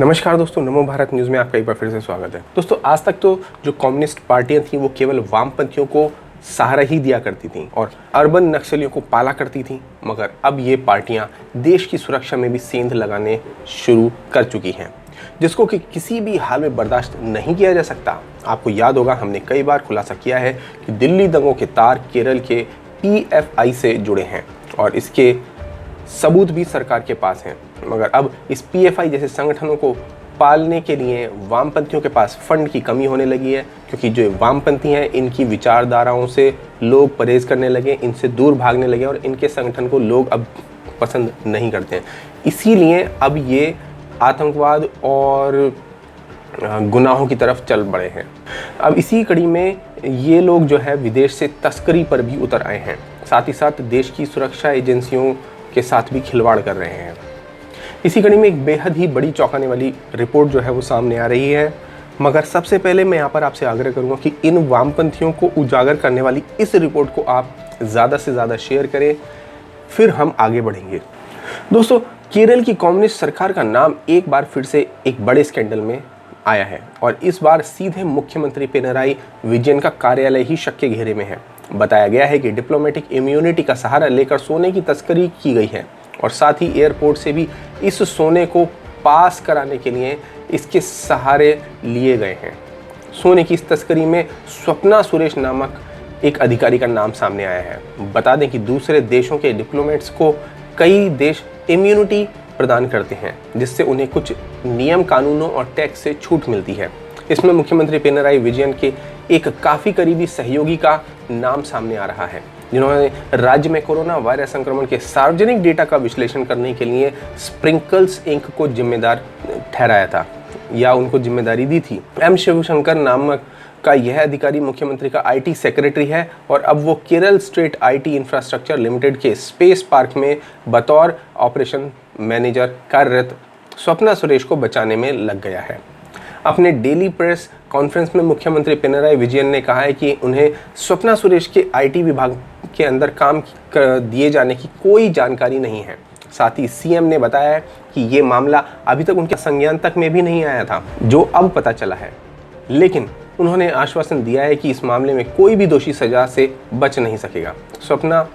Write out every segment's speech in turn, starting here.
नमस्कार दोस्तों, नमो भारत न्यूज़ में आपका एक बार फिर से स्वागत है। दोस्तों, आज तक तो जो कम्युनिस्ट पार्टियां थीं वो केवल वामपंथियों को सहारा ही दिया करती थीं और अर्बन नक्सलियों को पाला करती थीं, मगर अब ये पार्टियां देश की सुरक्षा में भी सेंध लगाने शुरू कर चुकी हैं, जिसको कि किसी भी हाल में बर्दाश्त नहीं किया जा सकता। आपको याद होगा, हमने कई बार खुलासा किया है कि दिल्ली दंगों के तार केरल के PFI से जुड़े हैं और इसके सबूत भी सरकार के पास हैं। मगर अब इस PFI जैसे संगठनों को पालने के लिए वामपंथियों के पास फंड की कमी होने लगी है, क्योंकि जो वामपंथी हैं इनकी विचारधाराओं से लोग परहेज करने लगे, इनसे दूर भागने लगे और इनके संगठन को लोग अब पसंद नहीं करते हैं। इसीलिए अब ये आतंकवाद और गुनाहों की तरफ चल पड़े हैं। अब इसी कड़ी में ये लोग जो है विदेश से तस्करी पर भी उतर आए हैं, साथ ही साथ देश की सुरक्षा एजेंसियों के साथ भी खिलवाड़ कर रहे हैं। इसी कड़ी में एक बेहद ही बड़ी चौंकाने वाली रिपोर्ट जो है वो सामने आ रही है। मगर सबसे पहले मैं यहाँ पर आपसे आग्रह करूँगा कि इन वामपंथियों को उजागर करने वाली इस रिपोर्ट को आप ज़्यादा से ज़्यादा शेयर करें, फिर हम आगे बढ़ेंगे। दोस्तों, केरल की कम्युनिस्ट सरकार का नाम एक बार फिर से एक बड़े स्कैंडल में आया है और इस बार सीधे मुख्यमंत्री पिनराई विजयन का कार्यालय ही शक के घेरे में है। बताया गया है कि डिप्लोमेटिक इम्यूनिटी का सहारा लेकर सोने की तस्करी की गई है और साथ ही एयरपोर्ट से भी इस सोने को पास कराने के लिए इसके सहारे लिए गए हैं। सोने की इस तस्करी में स्वप्ना सुरेश नामक एक अधिकारी का नाम सामने आया है। बता दें कि दूसरे देशों के डिप्लोमेट्स को कई देश इम्यूनिटी प्रदान करते हैं, जिससे उन्हें कुछ नियम कानूनों और टैक्स से छूट मिलती है। इसमें मुख्यमंत्री पिनराई विजयन के एक काफ़ी करीबी सहयोगी का नाम सामने आ रहा है, जिन्होंने राज्य में कोरोना वायरस संक्रमण के सार्वजनिक डेटा का विश्लेषण करने के लिए स्प्रिंकल्स इंक को जिम्मेदार ठहराया था या उनको जिम्मेदारी दी थी। M शिवशंकर नामक का यह अधिकारी मुख्यमंत्री का IT सेक्रेटरी है और अब वो Kerala state IT infrastructure limited के स्पेस पार्क में बतौर ऑपरेशन मैनेजर कार्यरत स्वप्ना सुरेश को बचाने में लग गया है। अपने डेली प्रेस कॉन्फ्रेंस में मुख्यमंत्री पिनराई विजयन ने कहा है कि उन्हें स्वप्ना सुरेश के IT विभाग के अंदर काम दिए जाने की कोई जानकारी नहीं है। साथ ही CM ने बताया है कि ये मामला अभी तक उनके संज्ञान तक में भी नहीं आया था, जो अब पता चला है। लेकिन उन्होंने आश्वासन दिया है कि इस मामले में कोई भी दोषी सजा से बच नहीं सकेगा। स्वप्ना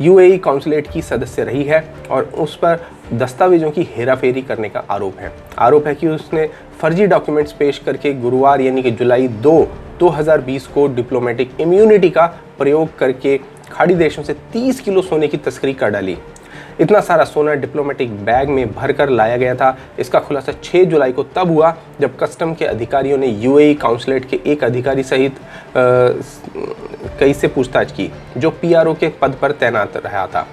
UAE काउंसलेट की सदस्य रही है और उस पर दस्तावेजों की हेराफेरी करने का आरोप है कि उसने फर्जी डॉक्यूमेंट्स पेश करके गुरुवार यानी कि जुलाई 2, 2020 को डिप्लोमेटिक इम्यूनिटी का प्रयोग करके खाड़ी देशों से 30 किलो सोने की तस्करी कर डाली। इतना सारा सोना डिप्लोमेटिक बैग में भरकर लाया गया था। इसका खुलासा 6 जुलाई को तब हुआ जब कस्टम के अधिकारियों ने UAE काउंसलेट के एक अधिकारी सहित कई से पूछताछ की, जो PRO के पद पर तैनात रहा था।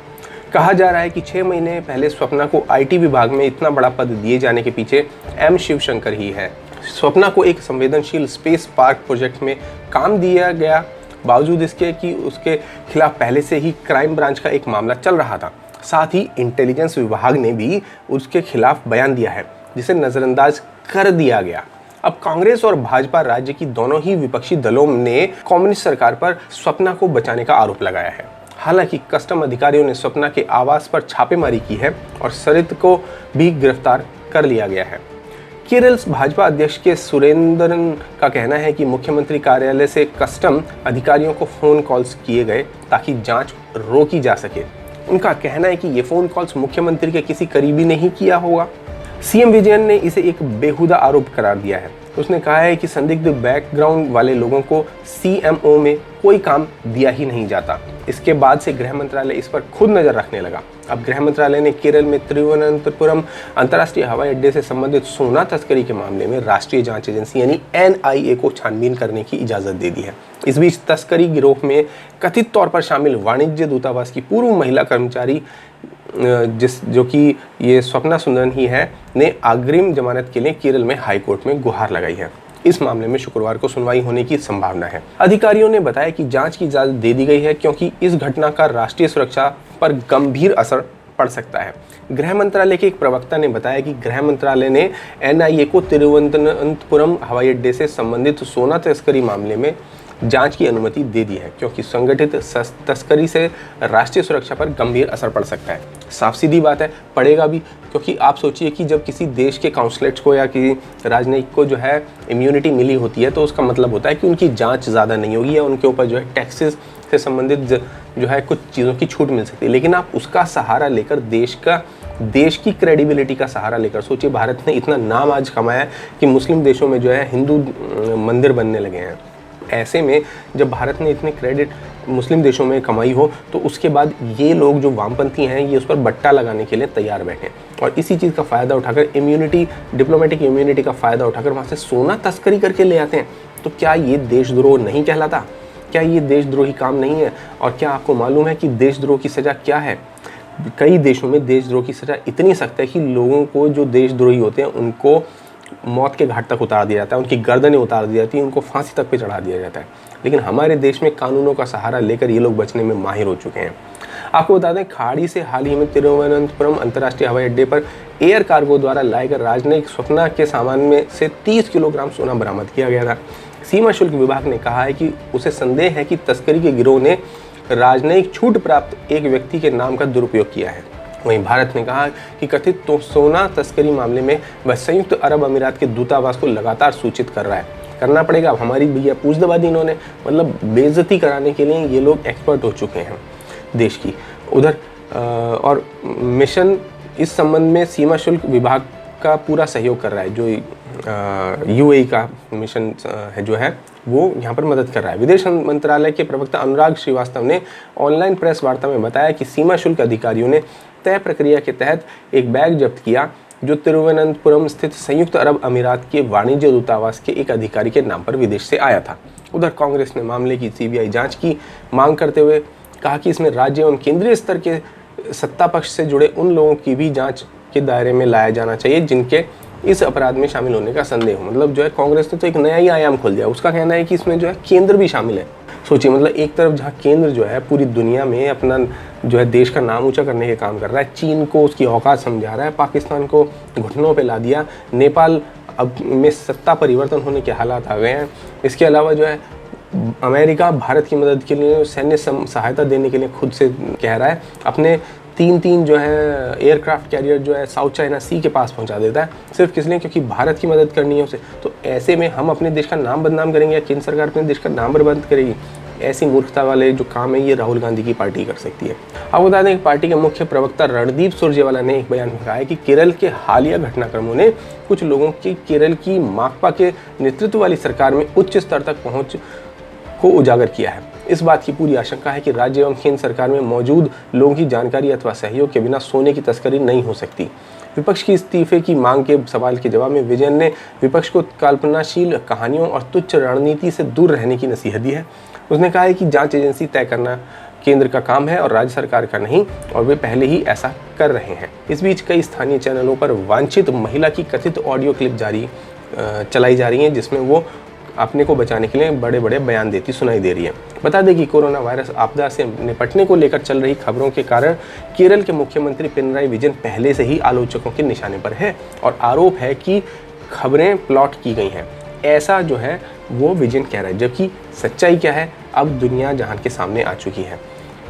कहा जा रहा है कि 6 महीने पहले स्वप्ना को IT विभाग में इतना बड़ा पद दिए जाने के पीछे M शिवशंकर ही है। स्वप्ना को एक संवेदनशील स्पेस पार्क प्रोजेक्ट में काम दिया गया, बावजूद इसके कि उसके खिलाफ पहले से ही क्राइम ब्रांच का एक मामला चल रहा था। साथ ही इंटेलिजेंस विभाग ने भी उसके खिलाफ बयान दिया है, जिसे नज़रअंदाज कर दिया गया। अब कांग्रेस और भाजपा राज्य की दोनों ही विपक्षी दलों ने कम्युनिस्ट सरकार पर स्वप्ना को बचाने का आरोप लगाया है। हालांकि कस्टम अधिकारियों ने स्वप्ना के आवास पर छापेमारी की है और सरित को भी गिरफ्तार कर लिया गया है। केरल भाजपा अध्यक्ष के सुरेंद्रन का कहना है कि मुख्यमंत्री कार्यालय से कस्टम अधिकारियों को फ़ोन कॉल्स किए गए ताकि जांच रोकी जा सके। उनका कहना है कि ये फ़ोन कॉल्स मुख्यमंत्री के किसी करीबी ने ही किया होगा। CM विजयन ने इसे एक बेहुदा आरोप करार दिया है। उसने कहा है कि संदिग्ध बैकग्राउंड वाले लोगों को CMO में कोई काम दिया ही नहीं जाता। इसके बाद से गृह मंत्रालय इस पर खुद नज़र रखने लगा। अब गृह मंत्रालय ने केरल में तिरुवनंतपुरम अंतर्राष्ट्रीय हवाई अड्डे से संबंधित सोना तस्करी के मामले में राष्ट्रीय जांच एजेंसी यानी NIA को छानबीन करने की इजाज़त दे दी है। इस बीच तस्करी गिरोह में कथित तौर पर शामिल वाणिज्य दूतावास की पूर्व महिला कर्मचारी जो कि ये स्वप्ना सुंदरन ही है, ने अग्रिम जमानत के लिए केरल में हाई कोर्ट में गुहार लगाई है। इस मामले में शुक्रवार को सुनवाई होने की संभावना है। अधिकारियों ने बताया कि जांच की इजाजत दे दी गई है क्योंकि इस घटना का राष्ट्रीय सुरक्षा पर गंभीर असर पड़ सकता है। गृह मंत्रालय के एक प्रवक्ता ने बताया कि गृह मंत्रालय ने NIA को तिरुवनंतपुरम हवाई अड्डे से संबंधित सोना तस्करी मामले में जांच की अनुमति दे दी है, क्योंकि संगठित तस्करी से राष्ट्रीय सुरक्षा पर गंभीर असर पड़ सकता है। साफ सीधी बात है, पड़ेगा भी, क्योंकि आप सोचिए कि जब किसी देश के काउंसलेट्स को या किसी राजनयिक को जो है इम्यूनिटी मिली होती है, तो उसका मतलब होता है कि उनकी जांच ज़्यादा नहीं होगी या उनके ऊपर जो है टैक्सेस से संबंधित जो है कुछ चीज़ों की छूट मिल सकती है। लेकिन आप उसका सहारा लेकर देश की क्रेडिबिलिटी का सहारा लेकर सोचिए, भारत ने इतना नाम आज कमाया है कि मुस्लिम देशों में जो है हिंदू मंदिर बनने लगे हैं। ऐसे में जब भारत ने इतने क्रेडिट मुस्लिम देशों में कमाई हो, तो उसके बाद ये लोग जो वामपंथी हैं ये उस पर बट्टा लगाने के लिए तैयार बैठे और इसी चीज़ का फ़ायदा उठाकर डिप्लोमेटिक इम्यूनिटी का फ़ायदा उठाकर वहाँ से सोना तस्करी करके ले आते हैं। तो क्या ये देशद्रोह नहीं कहलाता? क्या ये देशद्रोही काम नहीं है? और क्या आपको मालूम है कि देशद्रोह की सज़ा क्या है? कई देशों में देशद्रोह की सज़ा इतनी सख्त है कि लोगों को जो देशद्रोही होते हैं उनको मौत के घाट तक उतार दिया जाता है, उनकी गर्दनें उतार दी जाती हैं, उनको फांसी तक पे चढ़ा दिया जाता है। लेकिन हमारे देश में कानूनों का सहारा लेकर ये लोग बचने में माहिर हो चुके हैं। आपको बता दें, खाड़ी से हाल ही में तिरुवनंतपुरम अंतर्राष्ट्रीय हवाई अड्डे पर एयर कार्गो द्वारा लाए गए राजनयिक स्वप्ना के सामान में से 30 किलोग्राम सोना बरामद किया गया था। सीमा शुल्क विभाग ने कहा है कि उसे संदेह है कि तस्करी के गिरोह ने राजनयिक छूट प्राप्त एक व्यक्ति के नाम का दुरुपयोग किया है। वहीं भारत ने कहा कि कथित सोना तस्करी मामले में वह संयुक्त अरब अमीरात के दूतावास को लगातार सूचित कर रहा है। करना पड़ेगा, अब हमारी भैया पूछ दबा दी इन्होंने, मतलब बेइज्जती कराने के लिए ये लोग एक्सपर्ट हो चुके हैं देश की। उधर और मिशन इस संबंध में सीमा शुल्क विभाग का पूरा सहयोग कर रहा है। जो यूएई का मिशन है जो है वो यहाँ पर मदद कर रहा है। विदेश मंत्रालय के प्रवक्ता अनुराग श्रीवास्तव ने ऑनलाइन प्रेस वार्ता में बताया कि सीमा शुल्क अधिकारियों ने तय प्रक्रिया के तहत एक बैग जब्त किया जो तिरुवनंतपुरम स्थित संयुक्त अरब अमीरात के वाणिज्य दूतावास के एक अधिकारी के नाम पर विदेश से आया था। उधर कांग्रेस ने मामले की सीबीआई जांच की मांग करते हुए कहा कि इसमें राज्य एवं केंद्रीय स्तर के सत्ता पक्ष से जुड़े उन लोगों की भी जांच के दायरे में लाया जाना चाहिए जिनके इस अपराध में शामिल होने का संदेह हो। मतलब जो है कांग्रेस ने तो एक नया ही आयाम खोल दिया। उसका कहना है कि इसमें जो है केंद्र भी शामिल है। सोचिए, मतलब एक तरफ जहाँ केंद्र जो है पूरी दुनिया में अपना जो है देश का नाम ऊंचा करने के काम कर रहा है, चीन को उसकी औकात समझा रहा है, पाकिस्तान को घुटनों पे ला दिया, नेपाल अब में सत्ता परिवर्तन होने के हालात आ गए हैं। इसके अलावा जो है अमेरिका भारत की मदद के लिए सैन्य सहायता देने के लिए खुद से कह रहा है, अपने तीन जो है एयरक्राफ्ट कैरियर जो है साउथ चाइना सी के पास पहुंचा देता है, सिर्फ किस लिए? क्योंकि भारत की मदद करनी है उसे। तो ऐसे में हम अपने देश का नाम बदनाम करेंगे या केंद्र सरकार अपने देश का नाम बर्बाद करेगी? ऐसी मूर्खता वाले जो काम है ये राहुल गांधी की पार्टी कर सकती है। आपको बता दें कि पार्टी के मुख्य प्रवक्ता रणदीप सुरजेवाला ने एक बयान में कहा है कि केरल के हालिया घटनाक्रमों ने कुछ लोगों की केरल की माकपा के नेतृत्व वाली सरकार में उच्च स्तर तक पहुंच को उजागर किया है। इस बात की पूरी आशंका है कि राज्य एवं केंद्र सरकार में मौजूद लोगों की जानकारी अथवा सहयोग के बिना सोने की तस्करी नहीं हो सकती। विपक्ष की इस्तीफे की मांग के सवाल के जवाब में विजयन ने विपक्ष को कल्पनाशील कहानियों और तुच्छ रणनीति से दूर रहने की नसीहत दी है। उसने कहा है कि जांच एजेंसी तय करना केंद्र का काम है और राज्य सरकार का नहीं, और वे पहले ही ऐसा कर रहे हैं। इस बीच कई स्थानीय चैनलों पर वांछित महिला की कथित ऑडियो क्लिप चलाई जा रही हैं जिसमें वो अपने को बचाने के लिए बड़े बड़े बयान देती सुनाई दे रही है। बता दें कि कोरोना वायरस आपदा से निपटने को लेकर चल रही खबरों के कारण केरल के मुख्यमंत्री पिनराई विजयन पहले से ही आलोचकों के निशाने पर है और आरोप है कि खबरें प्लॉट की गई हैं। ऐसा जो है वो विजयन कह रहा है, जबकि सच्चाई क्या है अब दुनिया जहान के सामने आ चुकी है।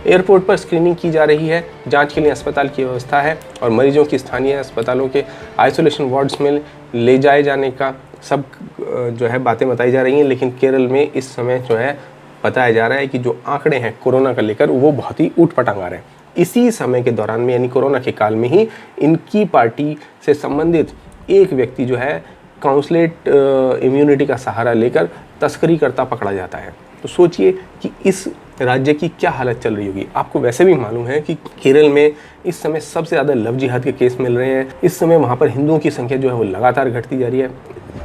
एयरपोर्ट पर स्क्रीनिंग की जा रही है, जांच के लिए अस्पताल की व्यवस्था है और मरीजों की स्थानीय अस्पतालों के आइसोलेशन वार्ड्स में ले जाए जाने का सब जो है बातें बताई जा रही हैं। लेकिन केरल में इस समय जो है बताया जा रहा है कि जो आंकड़े हैं कोरोना का लेकर वो बहुत ही ऊट-पटांग आ रहे हैं। इसी समय के दौरान में यानी कोरोना के काल में ही इनकी पार्टी से संबंधित एक व्यक्ति जो है काउंसलेट इम्यूनिटी का सहारा लेकर तस्करी करता पकड़ा जाता है। तो सोचिए कि इस राज्य की क्या हालत चल रही होगी। आपको वैसे भी मालूम है कि केरल में इस समय सबसे ज़्यादा लव जिहाद के केस मिल रहे हैं। इस समय वहाँ पर हिंदुओं की संख्या जो है वो लगातार घटती जा रही है।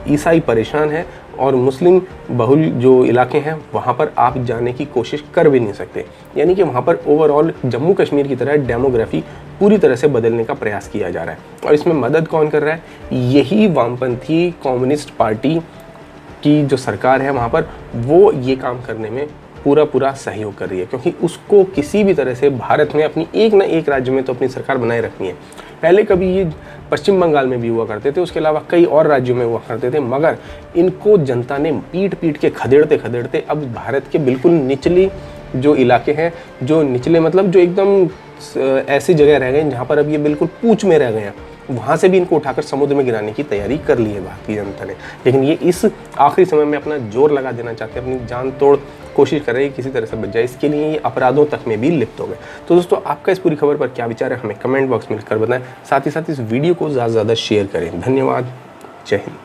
ईसाई परेशान है और मुस्लिम बहुल जो इलाके हैं वहाँ पर आप जाने की कोशिश कर भी नहीं सकते। यानी कि वहाँ पर ओवरऑल जम्मू कश्मीर की तरह डेमोग्राफी पूरी तरह से बदलने का प्रयास किया जा रहा है। और इसमें मदद कौन कर रहा है? यही वामपंथी कम्युनिस्ट पार्टी की जो सरकार है वहाँ पर वो ये काम करने में पूरा सहयोग कर रही है, क्योंकि उसको किसी भी तरह से भारत में अपनी एक ना एक राज्य में तो अपनी सरकार बनाए रखनी है। पहले कभी ये पश्चिम बंगाल में भी हुआ करते थे, उसके अलावा कई और राज्यों में हुआ करते थे, मगर इनको जनता ने पीट पीट के खदेड़ते अब भारत के बिल्कुल निचली जो इलाके हैं, जो निचले मतलब जो एकदम ऐसी जगह रह गए जहाँ पर अब ये बिल्कुल पूंछ में रह गए हैं, वहाँ से भी इनको उठाकर समुद्र में गिराने की तैयारी कर ली है भारतीय जनता ने। लेकिन ये इस आखिरी समय में अपना जोर लगा देना चाहते हैं, अपनी जान तोड़ कोशिश कर रहे हैं किसी तरह से बच जाए। इसके लिए ये अपराधों तक में भी लिप्त हो गए। तो दोस्तों, आपका इस पूरी खबर पर क्या विचार है, हमें कमेंट बॉक्स में लिखकर बताएं। साथ ही साथ इस वीडियो को ज़्यादा से ज़्यादा शेयर करें। धन्यवाद। जय हिंद।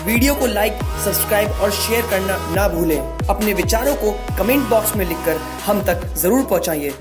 वीडियो को लाइक, सब्सक्राइब और शेयर करना ना भूलें। अपने विचारों को कमेंट बॉक्स में लिखकर हम तक जरूर पहुंचाइए।